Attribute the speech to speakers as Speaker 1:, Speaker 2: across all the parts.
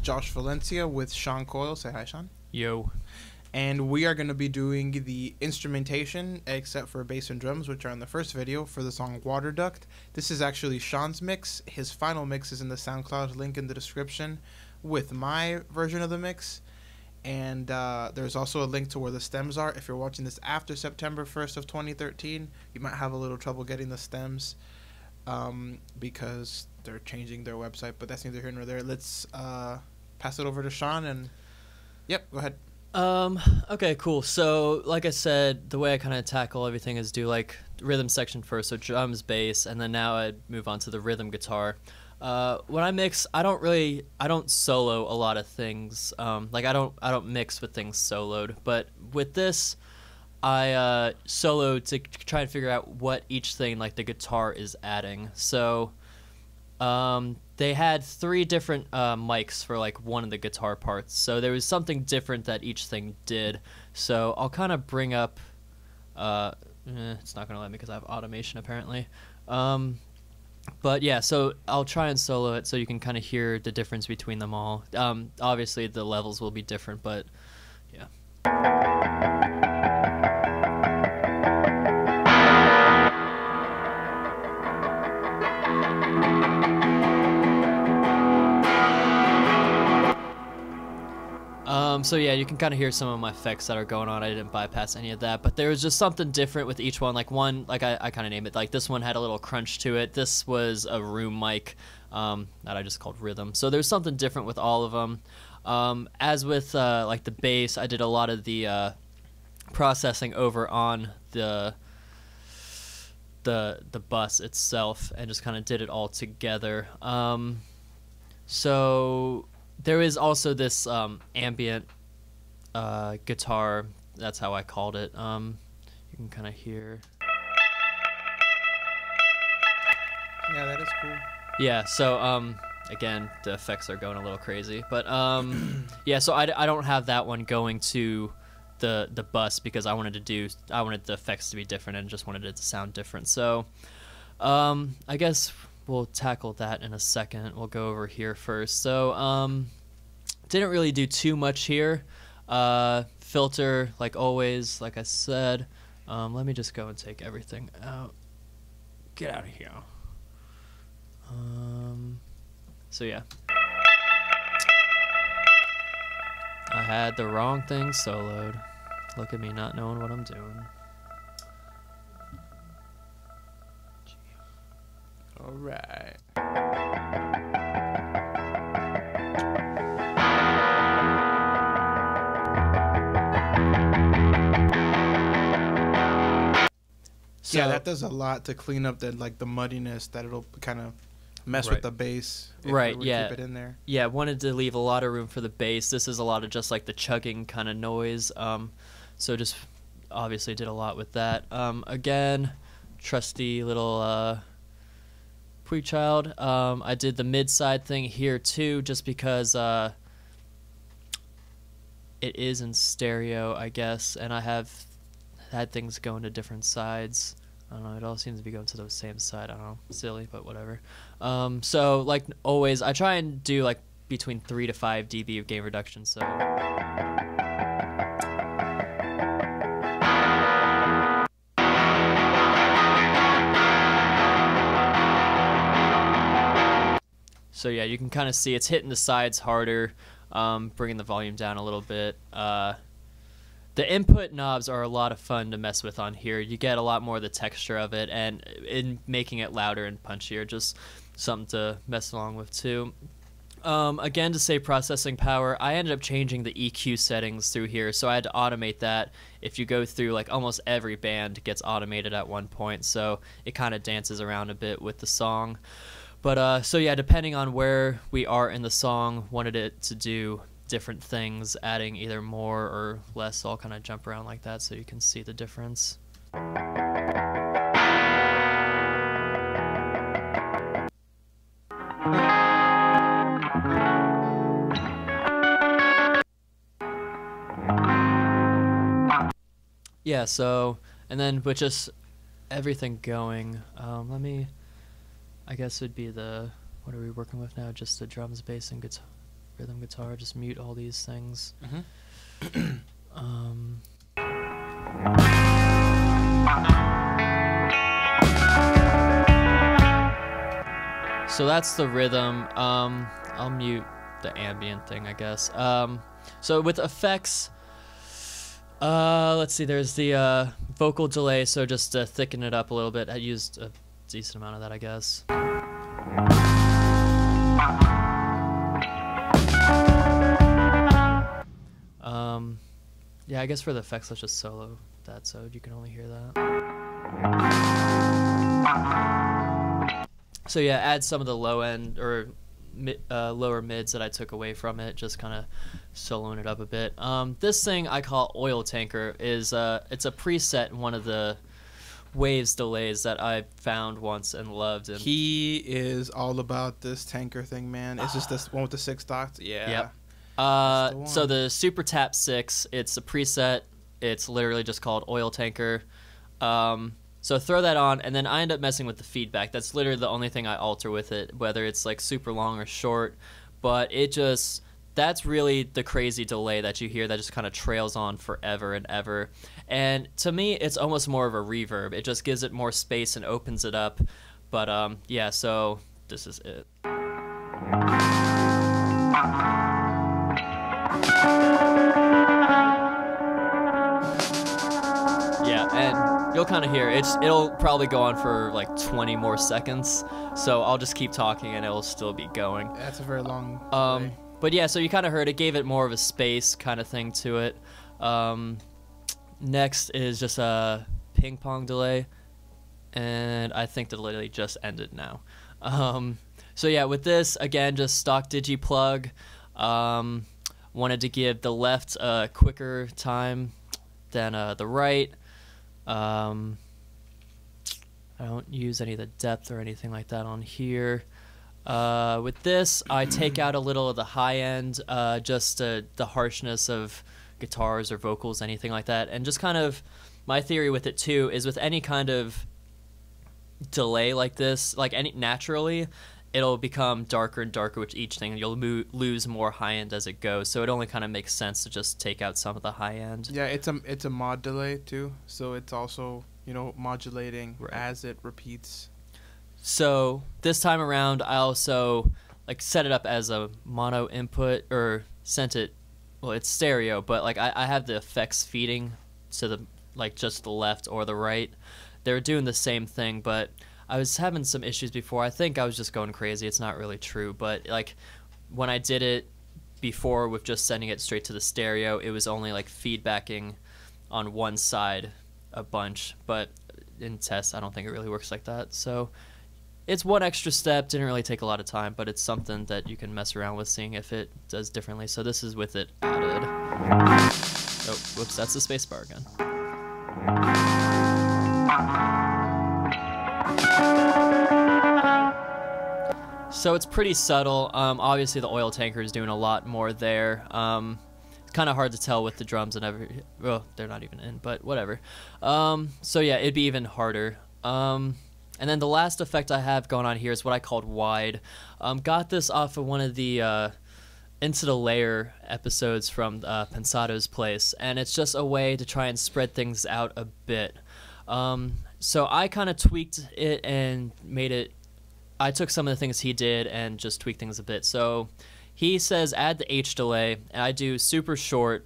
Speaker 1: Josh Valencia with Sean Coyle. Say hi, Sean.
Speaker 2: Yo.
Speaker 1: And we are going to be doing the instrumentation, except for bass and drums, which are in the first video, for the song Water Duct. This is actually Sean's mix. His final mix is in the SoundCloud link in the description with my version of the mix. And there's also a link to where the stems are. If you're watching this after September 1st of 2013, you might have a little trouble getting the stems because they're changing their website, but that's neither here nor there. Let's pass it over to Sean, and yep, go ahead.
Speaker 2: Okay, cool. So, like I said, the way I kind of tackle everything is do like rhythm section first, so drums, bass, and then now I move on to the rhythm guitar. When I mix, I don't solo a lot of things. Like I don't mix with things soloed, but with this, I solo to try and figure out what each thing like the guitar is adding. So, they had 3 different mics for like one of the guitar parts, so there was something different that each thing did. So I'll kind of bring up it's not gonna let me because I have automation apparently, but yeah, so I'll try and solo it so you can kind of hear the difference between them all. Obviously the levels will be different, but yeah. So yeah, you can kind of hear some of my effects that are going on. I didn't bypass any of that, but there was just something different with each one. Like one, like I kind of named it, like this one had a little crunch to it. This was a room mic that I just called rhythm. So there's something different with all of them. As with like the bass, I did a lot of the processing over on the bus itself and just kind of did it all together. So there is also this ambient guitar. That's how I called it. You can kind of hear.
Speaker 1: Yeah, that is cool.
Speaker 2: Yeah, so again, the effects are going a little crazy. But yeah, so I don't have that one going to the bus because I wanted the effects to be different and just wanted it to sound different. So I guess we'll tackle that in a second. We'll go over here first. So didn't really do too much here. Filter, like always, like I said. Let me just go and take everything out. Get out of here. So yeah. I had the wrong thing soloed. Look at me not knowing what I'm doing.
Speaker 1: All right. So, yeah, that does a lot to clean up the muddiness that it'll kind of mess with the bass.
Speaker 2: Right, yeah.
Speaker 1: Keep it in there.
Speaker 2: Yeah, wanted to leave a lot of room for the bass. This is a lot of just like the chugging kind of noise. So just obviously did a lot with that. Again, trusty little Cpyle. I did the mid-side thing here too, just because it is in stereo, I guess, and I have had things going to different sides. I don't know, it all seems to be going to the same side. I don't know, silly, but whatever. So like always, I try and do like between 3 to 5 dB of gain reduction. So yeah, you can kind of see it's hitting the sides harder, bringing the volume down a little bit. The input knobs are a lot of fun to mess with on here. You get a lot more of the texture of it, and in making it louder and punchier, just something to mess along with too. Again, to save processing power, I ended up changing the EQ settings through here, so I had to automate that. If you go through, like almost every band gets automated at one point, so it kind of dances around a bit with the song. But so yeah, depending on where we are in the song, wanted it to do different things, adding either more or less. So I'll kind of jump around like that so you can see the difference. Yeah, so, and then with just everything going, let me, I guess it'd be the, what are we working with now? Just the drums, bass, and guitar. rhythm guitar. Just mute all these things. So that's the rhythm. I'll mute the ambient thing, I guess. So with effects, let's see, there's the vocal delay, so just to thicken it up a little bit, I used a decent amount of that, I guess. Yeah, I guess for the effects, let's just solo that so you can only hear that. So yeah, add some of the low end or lower mids that I took away from it, just kind of soloing it up a bit. This thing I call Oil Tanker is it's a preset in one of the Waves delays that I found once and loved. And
Speaker 1: he is all about this tanker thing, man. Is this this one with the 6 dots? Yeah.
Speaker 2: Yep. So the Super Tap 6, it's a preset. It's literally just called Oil Tanker. So throw that on, and then I end up messing with the feedback. That's literally the only thing I alter with it, whether it's like super long or short. But it just, that's really the crazy delay that you hear that just kind of trails on forever and ever. And to me, it's almost more of a reverb. It just gives it more space and opens it up. But yeah, so this is it. Yeah, and you'll kind of hear it'll probably go on for like 20 more seconds, so I'll just keep talking and it'll still be going.
Speaker 1: That's a very long delay.
Speaker 2: But yeah, so you kind of heard it gave it more of a space kind of thing to it. Next is just a ping pong delay, and I think the delay just ended now. So yeah, with this, again, just stock digi plug. Wanted to give the left a quicker time than the right. I don't use any of the depth or anything like that on here. With this, I take out a little of the high end, just the harshness of guitars or vocals, anything like that. And just kind of, my theory with it too is with any kind of delay like this, like naturally, it'll become darker and darker with each thing, and you'll lose more high end as it goes. So it only kind of makes sense to just take out some of the high end.
Speaker 1: Yeah, it's a mod delay too, so it's also, you know, modulating as it repeats.
Speaker 2: So this time around, I also like set it up as a mono input, or sent it. Well, it's stereo, but like I have the effects feeding to the like just the left or the right. They're doing the same thing, but I was having some issues before. I think I was just going crazy. It's not really true, but like when I did it before with just sending it straight to the stereo, it was only like feedbacking on one side a bunch, but in tests I don't think it really works like that. So it's one extra step, didn't really take a lot of time, but it's something that you can mess around with, seeing if it does differently. So this is with it added. Oh, whoops, that's the space bar again. So it's pretty subtle. Obviously the Oil Tanker is doing a lot more there. It's kind of hard to tell with the drums and every. Well, they're not even in, but whatever. So yeah, it'd be even harder. And then the last effect I have going on here is what I called wide. Got this off of one of the Into the Layer episodes from Pensado's Place, and it's just a way to try and spread things out a bit. So I kind of tweaked it and made it. I took some of the things he did and just tweaked things a bit. So he says add the H delay, and I do super short,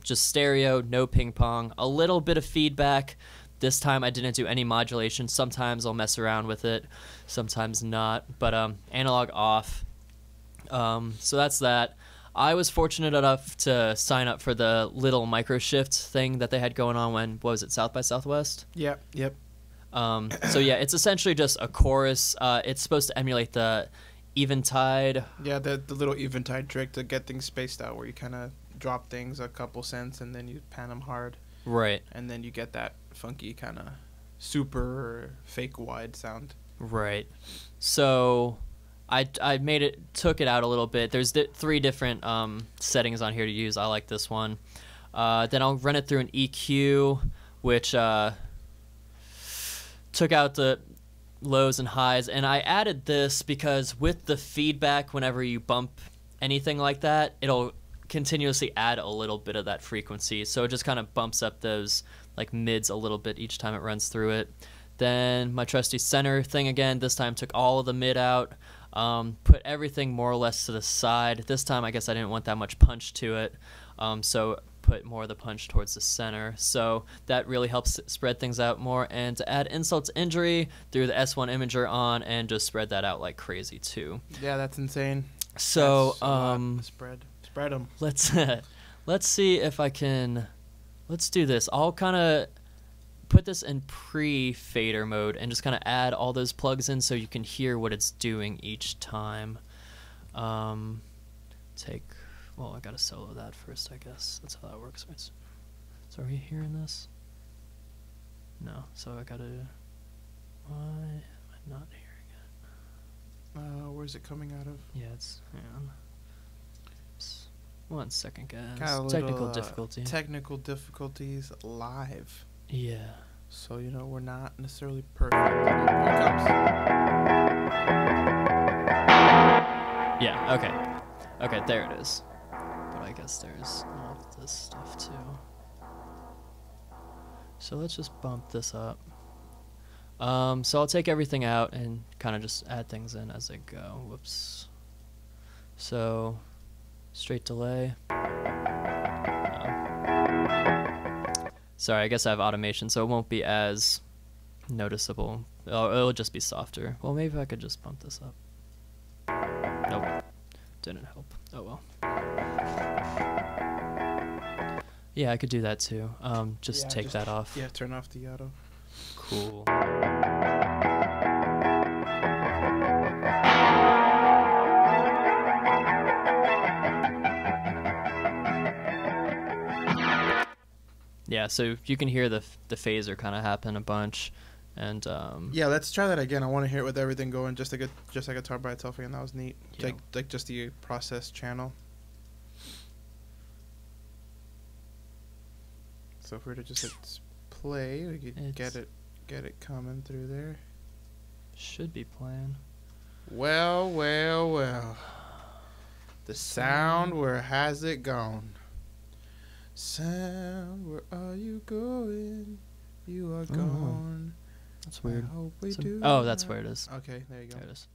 Speaker 2: just stereo, no ping pong, a little bit of feedback. This time I didn't do any modulation. Sometimes I'll mess around with it, sometimes not, but analog off. So that's that. I was fortunate enough to sign up for the little micro shift thing that they had going on when, what was it, South by Southwest?
Speaker 1: Yep.
Speaker 2: So yeah, it's essentially just a chorus. It's supposed to emulate the Eventide.
Speaker 1: Yeah, the little Eventide trick to get things spaced out, where you kind of drop things a couple cents and then you pan them hard.
Speaker 2: Right.
Speaker 1: And then you get that funky kind of super fake wide sound.
Speaker 2: Right. So I took it out a little bit. There's 3 different settings on here to use. I like this one. Then I'll run it through an EQ, which took out the lows and highs. And I added this because with the feedback, whenever you bump anything like that, it'll continuously add a little bit of that frequency. So it just kind of bumps up those like mids a little bit each time it runs through it. Then my trusty center thing again, this time took all of the mid out, put everything more or less to the side. This time I guess I didn't want that much punch to it, so put more of the punch towards the center. So that really helps spread things out more. And to add insult to injury, threw the S1 imager on and just spread that out like crazy too.
Speaker 1: Yeah, that's insane.
Speaker 2: So
Speaker 1: that's spread them.
Speaker 2: Let's see if I can. Let's do this. I'll kind of put this in pre-fader mode and just kind of add all those plugs in so you can hear what it's doing each time. Well, I gotta solo that first, I guess. That's how that works. So are you hearing this? No. So I gotta. Why am I not hearing it?
Speaker 1: Where's it coming out of?
Speaker 2: Yeah, it's. Hang on. Oops. 1 second, guys.
Speaker 1: Technical difficulties live.
Speaker 2: Yeah.
Speaker 1: So, we're not necessarily perfect. Here it comes.
Speaker 2: Yeah, okay. Okay, there it is. But I guess there's all of this stuff too. So let's just bump this up. So I'll take everything out and kind of just add things in as I go. Whoops. So, straight delay. Sorry, I guess I have automation, so it won't be as noticeable. It'll just be softer. Well, maybe I could just bump this up. Nope. Didn't help. Oh well. Yeah, I could do that too. Just take that off.
Speaker 1: Yeah, turn off the auto.
Speaker 2: Cool. Yeah, so you can hear the phaser kind of happen a bunch, and
Speaker 1: yeah, let's try that again. I want to hear it with everything going, just like a guitar by itself again. That was neat.
Speaker 2: Yeah.
Speaker 1: Like just the process channel. So if we were to just hit play, we could get it coming through there.
Speaker 2: Should be playing.
Speaker 1: Well. The sound, where has it gone? Sound, where are you going? You are gone.
Speaker 2: That's weird.
Speaker 1: I hope we do.
Speaker 2: Oh, that's where it is.
Speaker 1: Okay, there you go.
Speaker 2: There it is.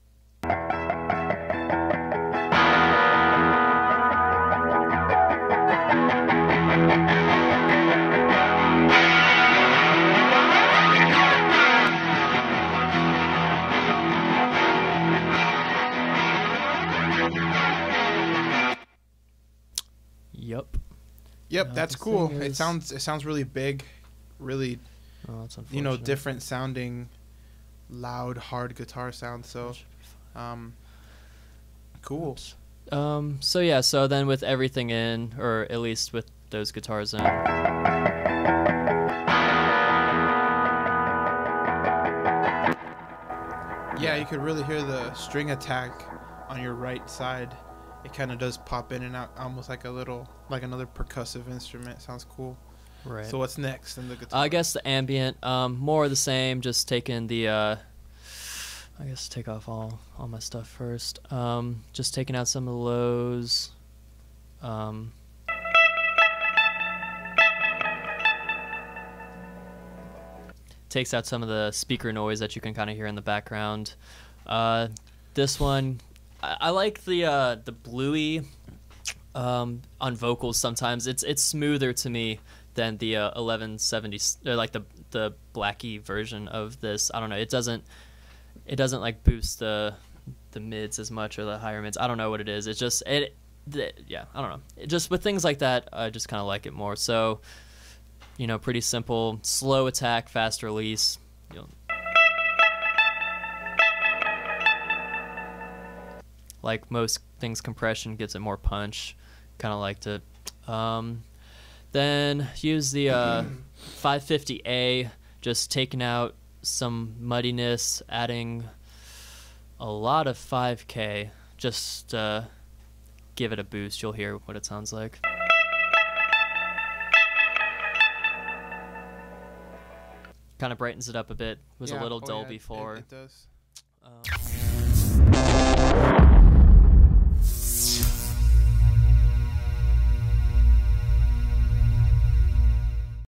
Speaker 1: Yep, that's cool. It sounds really big, really,
Speaker 2: that's unfortunate.
Speaker 1: Different sounding, loud, hard guitar sound. So, cool.
Speaker 2: So yeah, so then with everything in, or at least with those guitars in.
Speaker 1: Yeah, you could really hear the string attack on your right side. It kind of does pop in and out, almost like another percussive instrument. Sounds cool.
Speaker 2: Right.
Speaker 1: So what's next in the guitar?
Speaker 2: I guess the ambient, more of the same. Just taking the, I guess take off all my stuff first. Just taking out some of the lows. Takes out some of the speaker noise that you can kind of hear in the background. This one. I like the bluey on vocals sometimes. It's smoother to me than the 1170, or like the Blackie version of this. I don't know. It doesn't like boost the mids as much, or the higher mids. I don't know what it is. It's just yeah, I don't know. Just with things like that, I just kind of like it more. So, pretty simple, slow attack, fast release. Like most things, compression gives it more punch. Kind of liked it. Then use the 550A, just taking out some muddiness, adding a lot of 5K. Just give it a boost. You'll hear what it sounds like. Kind of brightens it up a bit. Was a little dull before.
Speaker 1: It does.